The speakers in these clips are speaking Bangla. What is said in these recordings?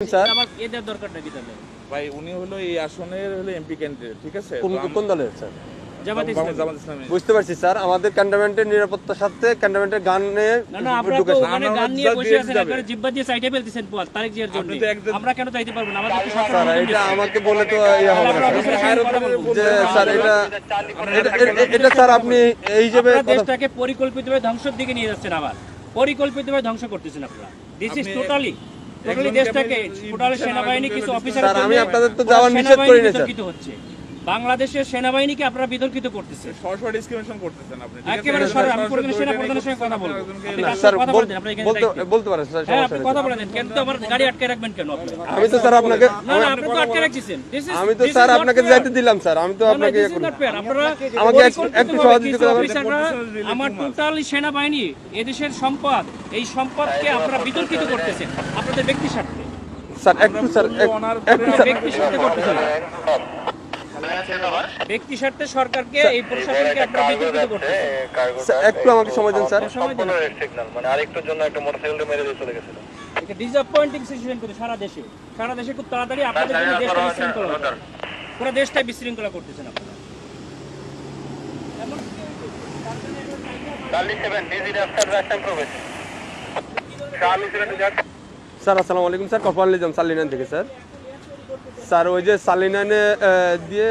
স্যার আমার এদের দরকারটা কি তাহলে ভাই উনি হলো এই আসনের হলো এমপি ক্যান্ডিডেট, ঠিক আছে? কোন দলের স্যার? জামাত ইসলামী। বুঝতে পারছি স্যার, আমাদের ক্যান্টনমেন্টের নিরাপত্তার সাথে ক্যান্টনমেন্টের গান নিয়ে না আপনারা তো ওখানে গান নিয়ে বসে আছেন, একবারে জিব্বা দিয়ে সাইডে ফেলতেছেন পথ তারেক জিয়ার জন্য। আমরা কেন চাইতে পারবো না? আমাদের তো স্যার সরকার এটা আমাকে বলে তো ইয়া হবে না স্যার। যে স্যার এটা স্যার আপনি এই হিসেবে দেশটাকে পরিকল্পিতভাবে ধ্বংসের দিকে নিয়ে যাচ্ছেন, আবার পরিকল্পিতভাবে ধ্বংস করতেছেন আপনারা। দিস ইজ টোটালি দেশটাকে টোটালি সেনাবাহিনী কিছু অফিসার স্যার আমি আপনাদের তো যাওয়ার নিষেধ করি না স্যার। হচ্ছে বাংলাদেশের সেনাবাহিনীকে আপনারা বিতর্কিত করতেছেন, সরাসরি ডিসক্রিমিনেশন করতেছেন আপনি, ঠিক আছে? একেবারে সরাসরি। আমি প্রয়োজনে সেনা প্রধানের সঙ্গে কথা বলবো। স্যার বলতে পারেন স্যার, হ্যাঁ আপনি কথা বলেন, কেন তো আমার গাড়ি আটকে রাখবেন কেন আপনি? আমি তো স্যার আপনাকে না আপনি তো আটকে রাখছেন। আমি তো স্যার আপনাকে যাইতে দিলাম স্যার, আমি তো আপনাকে আমাকে একটু সহযোগিতা করবেন। আমার টোটাল সেনাবাহিনী এদেশের সম্পদ, এই সম্পদকে আপনারা বিতর্কিত করতেছেন আপনাদের ব্যক্তি স্বার্থে। স্যার একটু স্যার একটু স্যার ব্যক্তি স্বার্থে করতেছেন, ব্যক্তি স্বার্থে সরকারকে এই প্রশাসনকে আপনারা বিতর্কিত করতেছেন। একটু আমাকে সময় দিন স্যার। মানে আরেকটুর জন্য একটা মোটরসাইকেলটা মেরে দিয়ে চলে গেছিল। এটা ডিসঅ্যাপয়েন্টিং সিচুয়েশন করে সারা দেশে খুব তাড়াতাড়ি আপনাদের জন্য দেশটা বিশৃঙ্খলা হবে। পুরো দেশটাই বিশৃঙ্খলা করতেছেন আপনারা। স্যার আসসালামু আলাইকুম স্যার, কপাল নিজাম সালিনান থেকে স্যার। স্যার ওই যে সালিনানে দিয়ে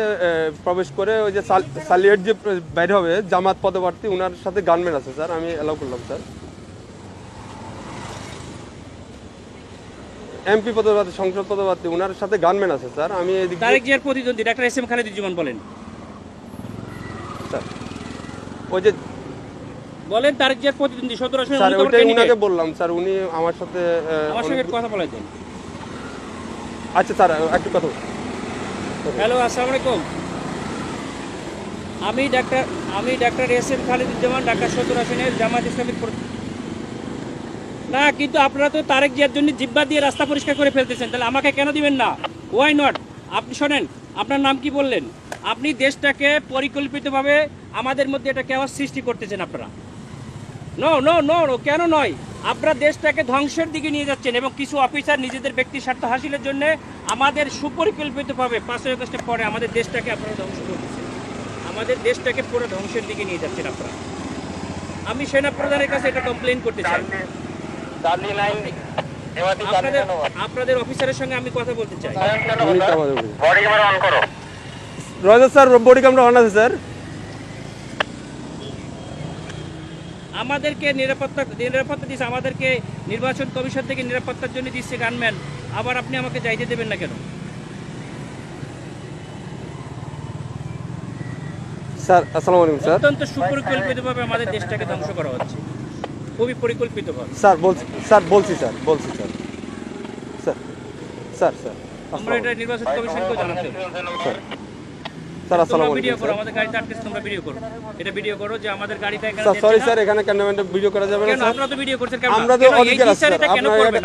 প্রবেশ করে ওই যে সালিয়েট যে বাইরে হবে জামাত পদপ্রার্থী, ওনার সাথে গানম্যান আছে স্যার, আমি অ্যালাউ করলাম স্যার। এমপি পদপ্রার্থী, সংসদ পদপ্রার্থী, ওনার সাথে গানম্যান আছে স্যার। আমি এদিকে তারেক জিয়ার প্রতিদ্বন্দ্বী ডাক্তার এস এম খালেদুজ্জামান বলেন স্যার ওই যে বলেন তারেক জিয়ার প্রতিদ্বন্দ্বী 17 আসনে স্যার উনি তো ওইটাই candidate। ওনাকে বললাম স্যার, উনি আমার সাথে আমার সঙ্গে কথা বলে দেন। আচ্ছা স্যার একটু কথা হ্যালো আসসালামু আলাইকুম, আমি doctor S M Khaleduzzaman, Dhaka 17 আসনের জামাত ইসলামীর না, কিন্তু আপনারা তো তারেক জিয়ার জন্য জিব্বা দিয়ে রাস্তা পরিষ্কার করে ফেলতেছেন, তাহলে আমাকে কেন দিবেন না? Why not? আপনি শোনেন, আপনার নাম কি বললেন? আপনি দেশটাকে পরিকল্পিতভাবে আমাদের মধ্যে এটা কেওয়াস সৃষ্টি করতেছেন আপনারা। নো নো নো নো, কেন নয়? আপনারা দেশটাকে ধ্বংসের দিকে নিয়ে যাচ্ছেন এবং কিছু অফিসার নিজেদের ব্যক্তি স্বার্থ হাসিলের জন্য আমাদের সুপরিকল্পিতভাবে 5 আগস্টের পরে আমাদের দেশটাকে আপনারা ধ্বংস করতেছেন, আমাদের দেশটাকে পুরো ধ্বংসের দিকে নিয়ে যাচ্ছেন আপনারা। আমি সেনা প্রধানের কাছে এটা কমপ্লেইন করতে চাই। আপনাদের অফিসারের সঙ্গে আমি কথা বলতে চাই। রয়েছে স্যার, বডি ক্যামেরা অন আছে স্যার। আমাদেরকে নিরাপত্তা দিচ্ছে, আমাদেরকে নির্বাচন কমিশন থেকে নিরাপত্তার জন্য দিচ্ছে গানম্যান, আবার আপনি আমাকে যাইতে দেবেন না কেন? স্যার আসসালামু আলাইকুম স্যার। অত্যন্ত সুপরিকল্পিতভাবে আমাদের দেশটাকে ধ্বংস করা হচ্ছে, খুবই পরিকল্পিতভাবে। স্যার বলছি স্যার আমরা এটা নির্বাচন কমিশনকেও জানাতে হবে। স্যার আসসালামু আলাইকুম ভিডিও করো, আমাদের গাড়িতে আটকেছে, তোমরা ভিডিও করো, এটা ভিডিও করো যে আমাদের গাড়িটা এখানে স্যার। সরি স্যার, এখানে ক্যামেরাতে ভিডিও করা যাবে না কেন? স্যার। আপনারা তো ভিডিও করছেন কেন? আমরা তো অধিকার আছে স্যার। এটা কেন করবেন?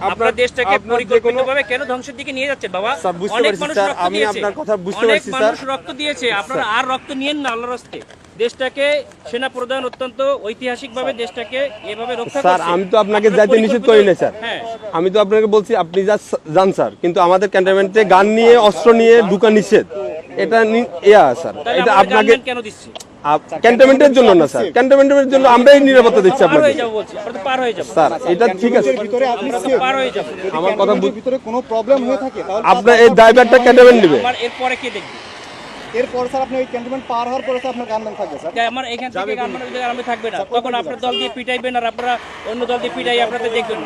আপনারা দেশটাকে পরিকল্পিতভাবে কেন ধ্বংসের দিকে নিয়ে যাচ্ছেন বাবা? স্যার বুঝতে পারছি স্যার, আমি আপনার কথা বুঝতে পারছি স্যার। মানুষ রক্ত দিয়েছে, আপনারা আর রক্ত নিয়েন না আল্লাহর রাস্তে। দেশটাকে সেনা প্রধান অত্যন্ত ঐতিহাসিকভাবে দেশটাকে এভাবে রক্ষা করছে স্যার। আমি তো আপনাকে যাইতে নিষেধ করি না স্যার, আমি তো আপনাকে বলছি আপনি যান স্যার, কিন্তু আমাদের ক্যান্টনমেন্টে গান নিয়ে অস্ত্র নিয়ে ঢুকা নিষেধ, এটা স্যার। এটা আপনাকে কেন দিচ্ছে? ক্যান্টনমেন্টের জন্য না স্যার, ক্যান্টনমেন্টের জন্য আমরাই নিরাপত্তা দিচ্ছি আপনাকে পার হয়ে যাব স্যার। এটা ঠিক আছে, পার হয়ে যাব। আমার কথা ভিতরে কোনো প্রবলেম হয়ে থাকে তাহলে আপনার এই ড্রাইভারটা ক্যান্টনমেন্ট নেবে। এরপরে কে দেখবে? এরপর স্যার আপনি ওই ক্যান্টনমেন্ট পার হওয়ার পরে আপনার গানম্যান থাকবে স্যার। আমার এখান থেকে আমি থাকবে না, তখন আপনার দল দিয়ে পিটাইবেন আর আপনারা অন্য দল দিয়ে পিটাই আপনাদের দেখবেন,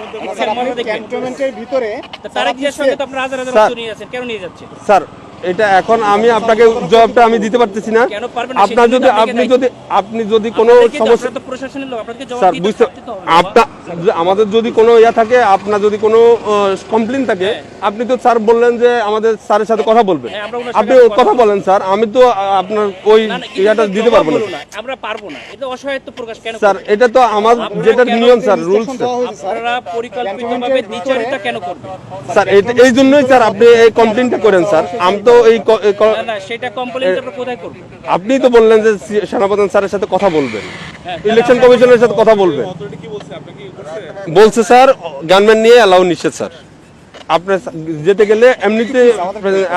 ক্যান্টনমেন্টের ভিতরে তারেক জিয়ার সঙ্গে তো আপনারা হাজার হাজার লোক নিয়ে যাচ্ছেন, কেন নিয়ে যাচ্ছেন স্যার? এটা এখন আমি আপনাকে জবাবটা আমি দিতে পারতেছি না। কেন পারবেন? আপনার যদি আপনি যদি কোনো সমস্যা তো প্রশাসনের লোক, আপনাদেরকে জবাব স্যার দিতে বুঝতে আমাদের যদি কোনো থাকে, আপনার যদি কোনো কমপ্লেইন থাকে, আপনি তো স্যার বললেন যে আমাদের স্যারের সাথে কথা বলবেন, আপনি কথা বলেন স্যার। আমি তো আপনার ওই ইয়াটা দিতে পারবো না, আমরা পারবো না, এটা অসহায়ত্ব প্রকাশ কেন স্যার। এটা তো আমার যেটা নিয়ম স্যার, রুলস আপনারা পরিকল্পিতভাবে দ্বিচারিতা কেন করবেন স্যার? এই জন্যই স্যার আপনি এই কমপ্লেইনটা করেন স্যার। আমি তো এই না, সেটা কমপ্লেইন আপনারা কোথায় করবেন? আপনি তো বললেন যে সেনাপ্রধান স্যারের সাথে কথা বলবেন, ইলেকশন কমিশনের সাথে কথা বলবেন, বলছে স্যার গানম্যান নিয়ে অ্যালাউ নিষেধ স্যার। আপনার যেতে গেলে এমনিতে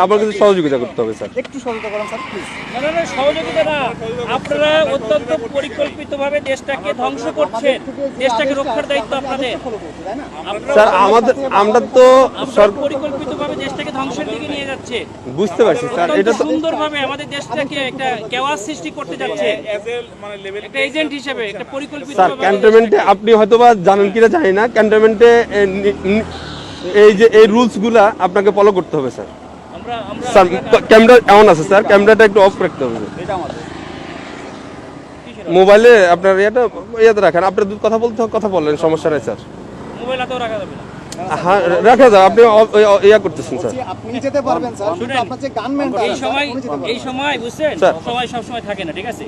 আমার কাছে সহযোগিতা করতে হবে স্যার। একটু সহযোগিতা করেন স্যার প্লিজ। না না না, সহযোগিতা না, আপনারা অত্যন্ত পরিকল্পিতভাবে দেশটাকে ধ্বংস করছেন, দেশটাকে রক্ষার দায়িত্ব আপনাদের। আপনারা স্যার আমরা তো আপনারা পরিকল্পিতভাবে দেশটাকে ধ্বংসের দিকে নিয়ে যাচ্ছে, বুঝতে পারছি স্যার, এটা তো সুন্দরভাবে আমাদের দেশটাকে একটা কেওয়াস সৃষ্টি করতে যাচ্ছে মানে লেভেল একটা এজেন্ট হিসেবে, একটা স্যার পরিকল্পিতভাবে। ক্যান্টনমেন্টে আপনি হয়তোবা জানেন কিনা জানি না, ক্যান্টনমেন্টে এই যে এই রুলসগুলা আপনাকে ফলো করতে হবে স্যার। আমরা আমরা স্যার ক্যামেরা এমন আছে স্যার, ক্যামেরাটা একটু অফ রাখতে হবে মোবাইলে, আপনার ইয়াতে রাখেন, আপনার কথা বলতে কথা বললেন, সমস্যা নাই স্যার। মোবাইল হাতেও রাখা যাবে না। হ্যাঁ রাখা যাবে, আপনি ইয়া করতেছেন স্যার। আপনি যেতে পারবেন স্যার, কিন্তু শুনেন, আপনার যে গানম্যানটা এই সময় বুঝছেন, স্যার। সময় সব সময় থাকে না, ঠিক আছে?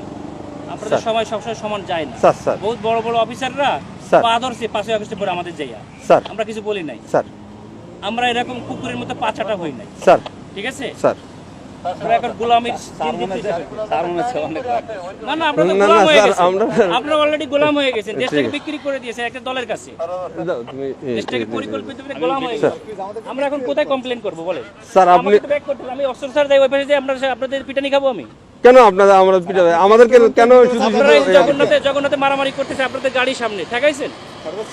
আপনাদের সময় সবসময় সমান যায় না। স্যার বহুত বড় বড় অফিসাররা স্যার। আদর্শে 5 আগস্টের পরে আমাদের যাইয়া স্যার আমরা কিছু বলি নাই, স্যার আমরা এরকম কুকুরের মতো পাচাটা হই নাই, স্যার ঠিক আছে? স্যার আমরা এখন গোলামির না না, আমরা তো না, গোলাম হয়ে স্যার, গেছি, আমরা- আপনারা অলরেডি গোলাম হয়ে গেছেন, ঠিক দেশটাকে আছে। বিক্রি করে দিয়েছেন একটা দলের কাছে, দাও, তুমি দেশটাকে পরিকল্পিতভাবে গোলাম হয়ে গেছে। আমরা এখন কোথায় কমপ্লেন করব বলেন? স্যার আপনি আমাকে তো ব্যাক করতে হবে, আমি অস্ত্র স্যার যাই ওই পাশে যে আমরা আপনাদের পিটানি খাবো আমি? কেন আপনারা আমরা পিটাবে আমাদেরকে কেন শুধু আপনারা এই জগন্নাথে মারামারি করতেছে আপনাদের গাড়ির সামনে ঠেকাইছেন।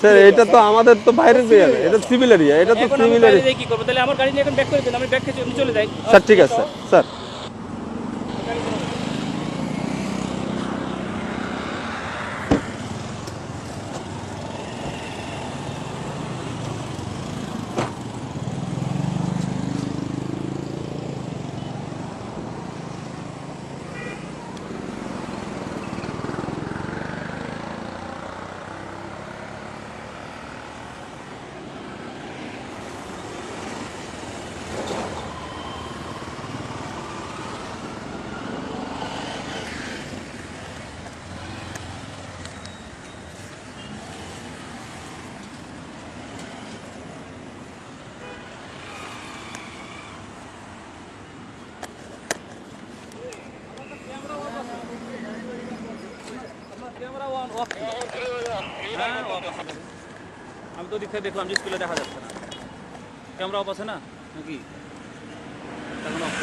স্যার এটা তো আমাদের তো বাইরের এরিয়া, এটা সিভিল এরিয়া, এটা তো এখন সিভিল আমি এরিয়া। বাইরে কি করবো? তাহলে আমার গাড়ি নিয়ে এখন ব্যাক করে দেন, আমি ব্যাক খেয়ে আমি চলে যাই। স্যার ঠিক আছে স্যার। আমি তো দিকে দেখলাম যে স্কুলে দেখা যাচ্ছে না, ক্যামেরা অফ আছে না নাকি? এখন অফ